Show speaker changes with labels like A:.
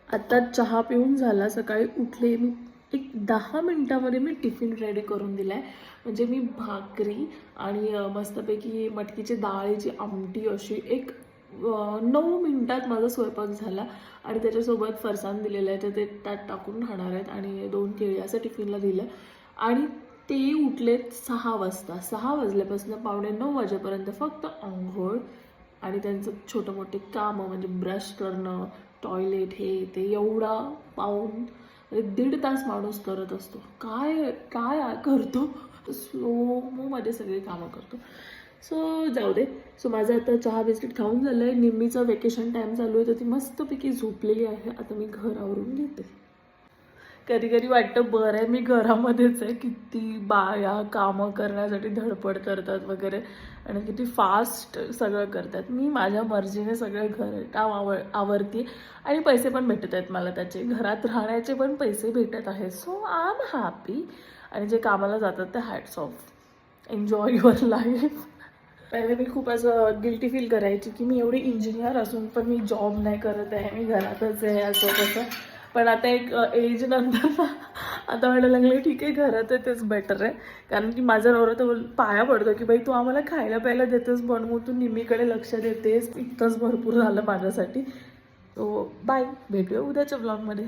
A: आता चहा पिऊन झाला, सकाळी उठले मी, एक 10 मिनिटामध्ये मी टिफिन रेडी करून दिला आहे. म्हणजे मी भाकरी आणि मस्तपैकी मटकीची डाळीची आमटी अशी एक 9 मिनिटात माझा स्वयंपाक झाला. आणि त्याच्यासोबत फरसाण दिलेलं आहे, तर ते त्यात टाकून खाणार आहेत आणि 2 केळी असं टिफिनला दिलं. आणि ते उठलेत 6 वाजता. 6 वाजल्यापासून 8:45 वाजेपर्यंत फक्त अंघोळ आणि त्यांचं छोटं मोठे कामं म्हणजे ब्रश करणं, टॉयलेट, हे ते एवढा पाऊण म्हणजे 1.5 तास माणूस करत असतो. काय काय करतो, स्लोमोमध्ये सगळी कामं करतो. सो जाऊ दे. सो माझं आता चहा बिस्किट खाऊन झालं आहे. निम्मीचं वेकेशन टाईम चालू आहे, तर ती मस्तपैकी झोपलेली आहे. आता मी घर आवरून घेते. कधी कधी वाटतं बरं आहे मी घरामध्येच आहे. किती बाया कामं करण्यासाठी धडपड करतात वगैरे आणि किती फास्ट सगळं करतात. मी माझ्या मर्जीने सगळे घर काम आवरते आणि पैसे पण भेटत आहेत मला त्याचे. घरात राहण्याचे पण पैसे भेटत आहेत. So I am happy. आणि जे कामाला जातात ते hats off. Enjoy your life. पहिले मी खूप असं गिल्टी फील करायची की मी एवढी इंजिनियर असून पण मी जॉब नाही करत आहे, मी घरातच आहे असं तसं. पण आता एक एज नंतर ना आता म्हणायला लागले ठीक आहे, घरात आहे तेच बेटर आहे. कारण की माझा नवरा तर पाया पडतो की बाई तू आम्हाला खायला प्यायला देतेस, बनवू, तू निम्मीकडे लक्ष देतेस, इतकंच भरपूर झालं माझ्यासाठी. तो बाय, भेटूया उद्याच्या ब्लॉगमध्ये.